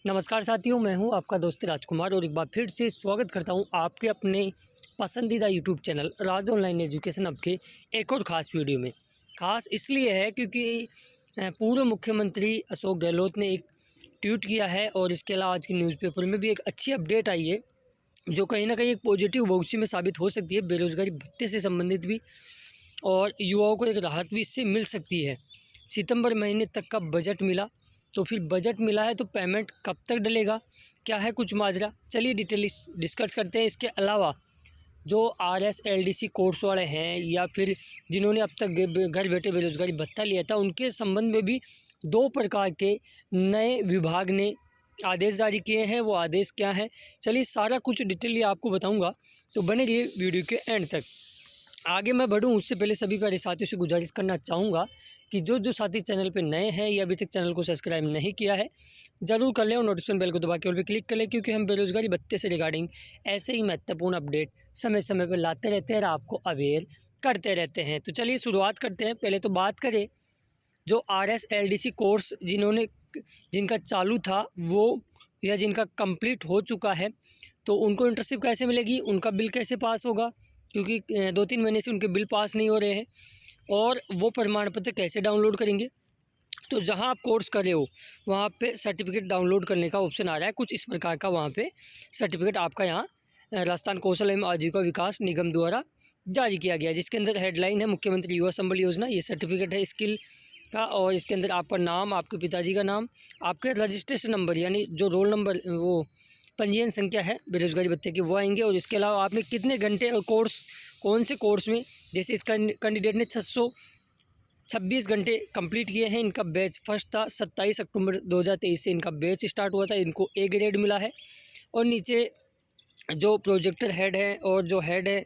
नमस्कार साथियों, मैं हूं आपका दोस्त राजकुमार और एक बार फिर से स्वागत करता हूं आपके अपने पसंदीदा यूट्यूब चैनल राज ऑनलाइन एजुकेशन अब के एक और ख़ास वीडियो में। ख़ास इसलिए है क्योंकि पूर्व मुख्यमंत्री अशोक गहलोत ने एक ट्वीट किया है और इसके अलावा आज के न्यूज़पेपर में भी एक अच्छी अपडेट आई है जो कहीं ना कहीं एक पॉजिटिव भविष्य में साबित हो सकती है। बेरोज़गारी भत्ते से संबंधित भी और युवाओं को एक राहत भी इससे मिल सकती है। सितंबर महीने तक का बजट मिला, तो फिर बजट मिला है तो पेमेंट कब तक डलेगा, क्या है कुछ माजरा, चलिए डिटेल डिस्कस करते हैं। इसके अलावा जो RSLDC कोर्स वाले हैं या फिर जिन्होंने अब तक घर बैठे बेरोज़गारी भत्ता लिया था, उनके संबंध में भी 2 प्रकार के नए विभाग ने आदेश जारी किए हैं। वो आदेश क्या हैं, चलिए सारा कुछ डिटेल आपको बताऊंगा, तो बने रहिए वीडियो के एंड तक। आगे मैं बढ़ूँ उससे पहले सभी प्यारे साथियों से गुजारिश करना चाहूँगा कि जो साथी चैनल पे नए हैं या अभी तक चैनल को सब्सक्राइब नहीं किया है ज़रूर कर लें और नोटिफिकेशन बेल को दबा के ऑल पे क्लिक कर लें, क्योंकि हम बेरोज़गारी भत्ते से रिगार्डिंग ऐसे ही महत्वपूर्ण अपडेट समय समय पर लाते रहते हैं और आपको अवेयर करते रहते हैं। तो चलिए शुरुआत करते हैं। पहले तो बात करें जो RSLDC कोर्स जिनका चालू था वो या जिनका कंप्लीट हो चुका है, तो उनको इंटर्नशिप कैसे मिलेगी, उनका बिल कैसे पास होगा, क्योंकि 2-3 महीने से उनके बिल पास नहीं हो रहे हैं, और वो प्रमाण पत्र कैसे डाउनलोड करेंगे। तो जहां आप कोर्स कर रहे हो वहां पे सर्टिफिकेट डाउनलोड करने का ऑप्शन आ रहा है। कुछ इस प्रकार का वहां पे सर्टिफिकेट आपका यहाँ राजस्थान कौशल एवं आजीविका विकास निगम द्वारा जारी किया गया है, जिसके अंदर हेडलाइन है मुख्यमंत्री युवा संबल योजना। ये सर्टिफिकेट है स्किल का, और इसके अंदर आपका नाम, आपके पिताजी का नाम, आपके रजिस्ट्रेशन नंबर यानी जो रोल नंबर, वो पंजीयन संख्या है बेरोज़गारी भत्ते की, वो आएंगे। और इसके अलावा आपने कितने घंटे और कोर्स, कौन से कोर्स में, जैसे इस कैंडिडेट ने 626 घंटे कंप्लीट किए हैं। इनका बैच फर्स्ट था 27 अक्टूबर 2023 से इनका बैच स्टार्ट हुआ था। इनको A ग्रेड मिला है। और नीचे जो प्रोजेक्टर हेड है और जो हेड है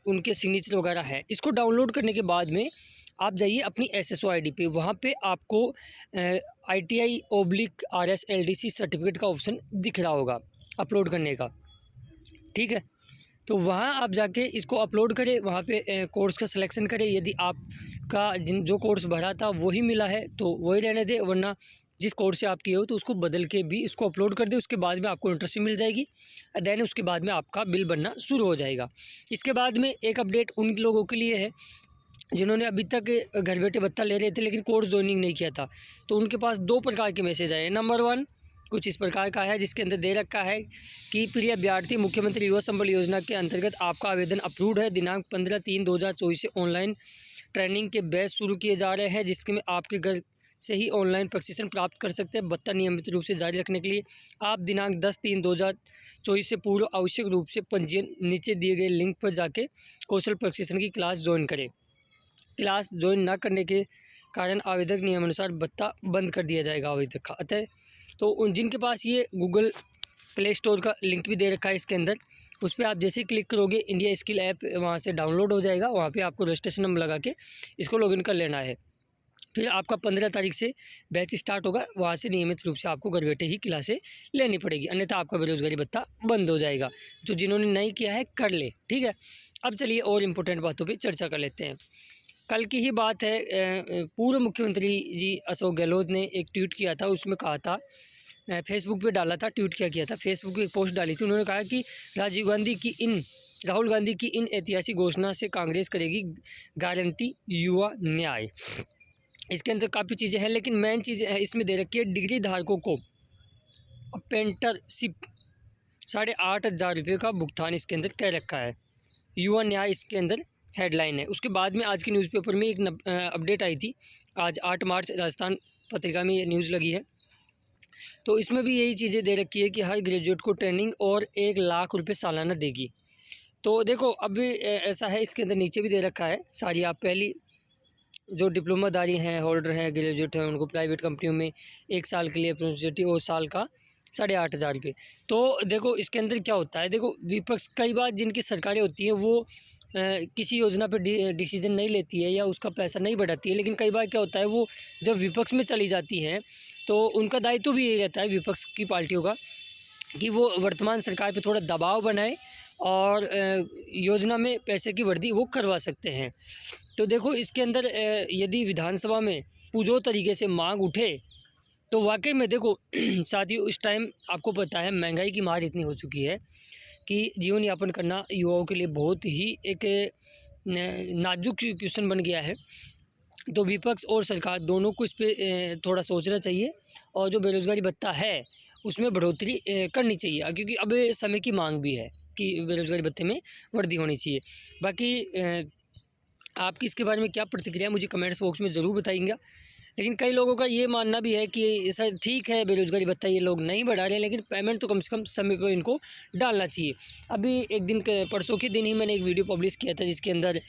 उनके सिग्नेचर वगैरह है। इसको डाउनलोड करने के बाद में आप जाइए अपनी SSO ID पे, वहाँ पे आपको ITI/RSLDC सर्टिफिकेट का ऑप्शन दिख रहा होगा अपलोड करने का, ठीक है। तो वहाँ आप जाके इसको अपलोड करें, वहाँ पे कोर्स का सिलेक्शन करें। यदि आपका जो कोर्स भरा था वही मिला है तो वही रहने दें, वरना जिस कोर्स से आप किए हो तो उसको बदल के भी इसको अपलोड कर दें। उसके बाद में आपको इंटर्नशिप मिल जाएगी, देन उसके बाद में आपका बिल बनना शुरू हो जाएगा। इसके बाद में एक अपडेट उन लोगों के लिए है जिन्होंने अभी तक घर बैठे भत्ता ले रहे थे लेकिन कोर्स ज्वाइनिंग नहीं किया था। तो उनके पास 2 प्रकार के मैसेज आए। नंबर 1 कुछ इस प्रकार का है, जिसके अंदर दे रखा है कि प्रिय अभ्यर्थी, मुख्यमंत्री युवा संबल योजना के अंतर्गत आपका आवेदन अप्रूव्ड है। दिनांक 15/3/2024 से ऑनलाइन ट्रेनिंग के बैच शुरू किए जा रहे हैं, जिसके में आपके घर से ही ऑनलाइन प्रशिक्षण प्राप्त कर सकते हैं। भत्ता नियमित रूप से जारी रखने के लिए आप दिनांक 10/3/2024 से पूर्व आवश्यक रूप से पंजीयन नीचे दिए गए लिंक पर जाके कौशल प्रशिक्षण की क्लास ज्वाइन करें। क्लास ज्वाइन ना करने के कारण आवेदक नियमानुसार भत्ता बंद कर दिया जाएगा आवेदक का। अतः तो उन जिनके पास ये गूगल प्ले स्टोर का लिंक भी दे रखा है इसके अंदर, उस पर आप जैसे ही क्लिक करोगे इंडिया स्किल ऐप वहाँ से डाउनलोड हो जाएगा। वहाँ पे आपको रजिस्ट्रेशन नंबर लगा के इसको लॉगिन कर लेना है। फिर आपका 15 तारीख से बैच स्टार्ट होगा, वहाँ से नियमित रूप से आपको घर बैठे ही क्लासें लेनी पड़ेगी, अन्यथा आपका बेरोज़गारी भत्ता बंद हो जाएगा। तो जिन्होंने नहीं किया है कर ले, ठीक है। अब चलिए और इम्पोर्टेंट बातों पर चर्चा कर लेते हैं। कल की ही बात है, पूर्व मुख्यमंत्री जी अशोक गहलोत ने एक ट्वीट किया था। उसमें कहा था, फेसबुक पे डाला था, ट्वीट क्या किया था, फेसबुक पे एक पोस्ट डाली थी। उन्होंने कहा कि राहुल गांधी की इन ऐतिहासिक घोषणा से कांग्रेस करेगी गारंटी युवा न्याय। इसके अंदर काफ़ी चीज़ें हैं, लेकिन मेन चीज़ इसमें दे रखी है डिग्री धारकों को अप्रेंटिसशिप 8,500 रुपये का भुगतान इसके अंदर कह रखा है। युवा न्याय इसके अंदर हेडलाइन है। उसके बाद में आज के न्यूज़पेपर में एक अपडेट आई थी, आज 8 मार्च राजस्थान पत्रिका में ये न्यूज़ लगी है। तो इसमें भी यही चीज़ें दे रखी है कि हर ग्रेजुएट को ट्रेनिंग और 1 लाख रुपये सालाना देगी। तो देखो अभी ऐसा है, इसके अंदर नीचे भी दे रखा है सारी, आप पहली जो डिप्लोमाधारी हैं, होल्डर हैं, ग्रेजुएट हैं, उनको प्राइवेट कंपनियों में 1 साल के लिए अप्रेंटिसशिप और साल का 8,500 रुपये। तो देखो इसके अंदर क्या होता है, देखो विपक्ष कई बार जिनकी सरकारें होती हैं वो किसी योजना पर डिसीजन नहीं लेती है या उसका पैसा नहीं बढ़ाती है, लेकिन कई बार क्या होता है वो जब विपक्ष में चली जाती हैं तो उनका दायित्व भी यही रहता है विपक्ष की पार्टियों का कि वो वर्तमान सरकार पे थोड़ा दबाव बनाए और योजना में पैसे की वृद्धि वो करवा सकते हैं। तो देखो इसके अंदर यदि विधानसभा में पुरजोर तरीके से मांग उठे तो वाकई में देखो साथियों, इस टाइम आपको पता है महंगाई की मार इतनी हो चुकी है कि जीवन यापन करना युवाओं के लिए बहुत ही एक नाजुक क्वेश्चन बन गया है। तो विपक्ष और सरकार दोनों को इस पर थोड़ा सोचना चाहिए और जो बेरोज़गारी भत्ता है उसमें बढ़ोतरी करनी चाहिए, क्योंकि अब समय की मांग भी है कि बेरोज़गारी भत्ते में वृद्धि होनी चाहिए। बाकी आपकी इसके बारे में क्या प्रतिक्रिया है मुझे कमेंट्स बॉक्स में ज़रूर बताइएगा। लेकिन कई लोगों का ये मानना भी है कि सर ठीक है, बेरोज़गारी भत्ता ये लोग नहीं बढ़ा रहे हैं, लेकिन पेमेंट तो कम से कम समय पर इनको डालना चाहिए। अभी एक दिन परसों के दिन ही मैंने एक वीडियो पब्लिश किया था जिसके अंदर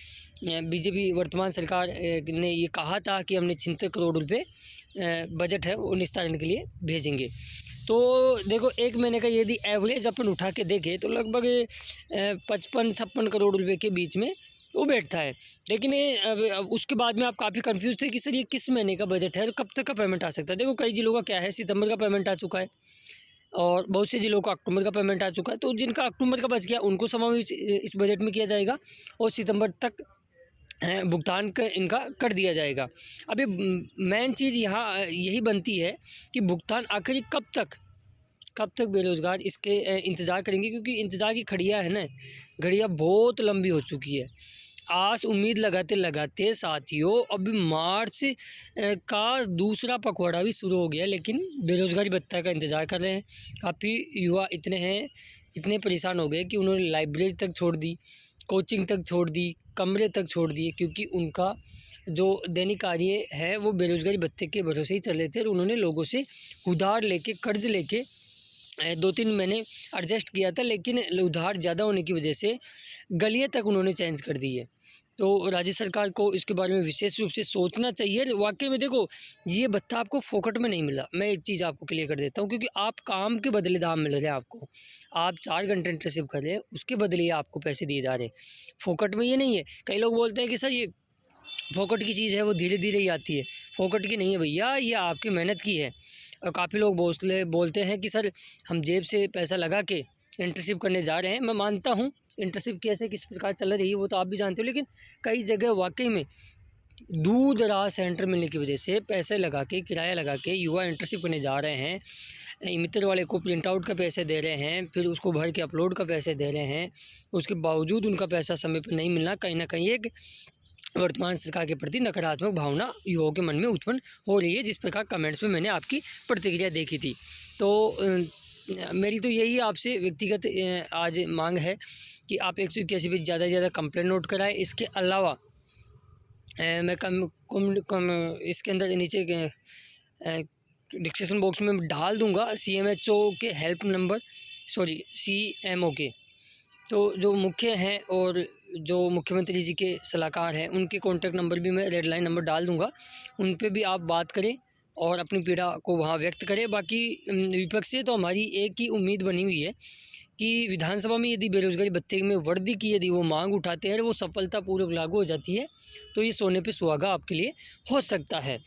बीजेपी वर्तमान सरकार ने ये कहा था कि हमने 76 करोड़ रुपये बजट है वो निस्तारण के लिए भेजेंगे। तो देखो एक महीने का यदि एवरेज अपन उठा के देखें तो लगभग 55-56 करोड़ रुपये के बीच में वो बैठता है। लेकिन अब उसके बाद में आप काफ़ी कंफ्यूज थे कि सर ये किस महीने का बजट है और कब तक का पेमेंट आ सकता है। देखो कई जिलों का क्या है, सितंबर का पेमेंट आ चुका है और बहुत से जिलों का अक्टूबर का पेमेंट आ चुका है। तो जिनका अक्टूबर का बच गया उनको समावेश इस बजट में किया जाएगा और सितंबर तक भुगतान इनका कर दिया जाएगा। अभी मेन चीज़ यहाँ यही बनती है कि भुगतान आखिर कब तक बेरोज़गार इसके इंतज़ार करेंगे, क्योंकि इंतज़ार की घड़ियाँ है ना, घड़ियाँ बहुत लंबी हो चुकी है। आस उम्मीद लगाते लगाते साथियों अभी मार्च का दूसरा पखवाड़ा भी शुरू हो गया, लेकिन बेरोज़गारी भत्ता का इंतज़ार कर रहे हैं। काफ़ी युवा इतने परेशान हो गए कि उन्होंने लाइब्रेरी तक छोड़ दी, कोचिंग तक छोड़ दी, कमरे तक छोड़ दिए, क्योंकि उनका जो दैनिक कार्य है वो बेरोज़गारी भत्ते के भरोसे ही चल रहे थे और उन्होंने लोगों से उधार लेके कर्ज़ लेके 2-3 महीने एडजस्ट किया था, लेकिन उधार ज़्यादा होने की वजह से गलियाँ तक उन्होंने चेंज कर दी है। तो राज्य सरकार को इसके बारे में विशेष रूप से सोचना चाहिए। वाकई में देखो ये भत्ता आपको फोकट में नहीं मिला, मैं एक चीज़ आपको क्लियर कर देता हूँ, क्योंकि आप काम के बदले दाम मिल रहे हैं आपको। आप 4 घंटे इंटर्नशिप कर रहे हैं उसके बदले आपको पैसे दिए जा रहे हैं, फोकट में ये नहीं है। कई लोग बोलते हैं कि सर ये फोकट की चीज़ है वो धीरे धीरे ही आती है, फोकट की नहीं है भैया, ये आपकी मेहनत की है। और काफ़ी लोग बोलते हैं कि सर हम जेब से पैसा लगा के इंटर्नशिप करने जा रहे हैं। मैं मानता हूँ इंटर्नशिप कैसे किस प्रकार चल रही है वो तो आप भी जानते हो, लेकिन कई जगह वाकई में दूर दराज सेंटर मिलने की वजह से पैसे लगा के किराया लगा के युवा इंटर्नशिप करने जा रहे हैं। मित्र वाले को प्रिंट आउट का पैसे दे रहे हैं, फिर उसको भर के अपलोड का पैसे दे रहे हैं, उसके बावजूद उनका पैसा समय पर नहीं मिलना कहीं ना कहीं एक वर्तमान सरकार के प्रति नकारात्मक भावना युवाओं के मन में उत्पन्न हो रही है, जिस प्रकार कमेंट्स में मैंने आपकी प्रतिक्रिया देखी थी। तो मेरी तो यही आपसे व्यक्तिगत आज मांग है कि आप 181 पे ज़्यादा से ज़्यादा कंप्लेंट नोट कराएं। इसके अलावा मैं इसके अंदर नीचे डिस्क्रिप्शन बॉक्स में डाल दूंगा CMHO के हेल्प नंबर, CMO के तो जो मुख्य हैं और जो मुख्यमंत्री जी के सलाहकार हैं उनके कॉन्टैक्ट नंबर भी मैं रेड लाइन नंबर डाल दूंगा, उन पे भी आप बात करें और अपनी पीड़ा को वहाँ व्यक्त करें। बाकी विपक्ष से तो हमारी एक ही उम्मीद बनी हुई है कि विधानसभा में यदि बेरोज़गारी भत्ते में वृद्धि की यदि वो मांग उठाते हैं और वो सफलतापूर्वक लागू हो जाती है तो ये सोने पे सुहागा आपके लिए हो सकता है,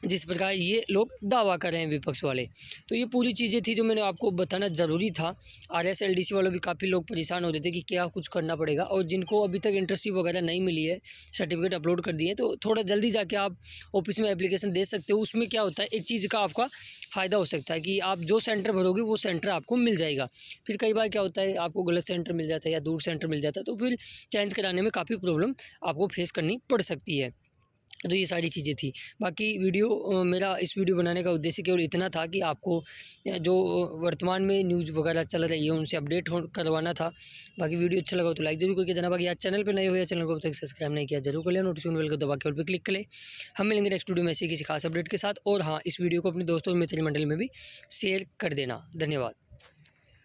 जिस प्रकार ये लोग दावा कर रहे हैं विपक्ष वाले। तो ये पूरी चीज़ें थी जो मैंने आपको बताना ज़रूरी था। RSLDC वालों भी काफ़ी लोग परेशान हो रहे थे कि क्या कुछ करना पड़ेगा, और जिनको अभी तक इंटर्नशिप वगैरह नहीं मिली है, सर्टिफिकेट अपलोड कर दिए, तो थोड़ा जल्दी जाके आप ऑफिस में एप्लीकेशन दे सकते हो। उसमें क्या होता है, एक चीज़ का आपका फ़ायदा हो सकता है कि आप जो सेंटर भरोगे वो सेंटर आपको मिल जाएगा। फिर कई बार क्या होता है आपको गलत सेंटर मिल जाता है या दूर सेंटर मिल जाता है, तो फिर चेंज कराने में काफ़ी प्रॉब्लम आपको फेस करनी पड़ सकती है। तो ये सारी चीज़ें थी। बाकी मेरा इस वीडियो बनाने का उद्देश्य केवल इतना था कि आपको जो वर्तमान में न्यूज़ वगैरह चल रही है उनसे अपडेट करवाना था। बाकी वीडियो अच्छा लगा तो लाइक ज़रूर करके जाना। बाकी आज चैनल पे नए हो या चैनल को अब तक सब्सक्राइब नहीं किया जरूर कर लें, नोटिफिकेशन बेल को दबा के ऑल पे क्लिक कर लें। हम मिलेंगे नेक्स्ट वीडियो में ऐसे किसी खास अपडेट के साथ। और हाँ, इस वीडियो को अपने दोस्तों और मित्र मंडल में भी शेयर कर देना। धन्यवाद।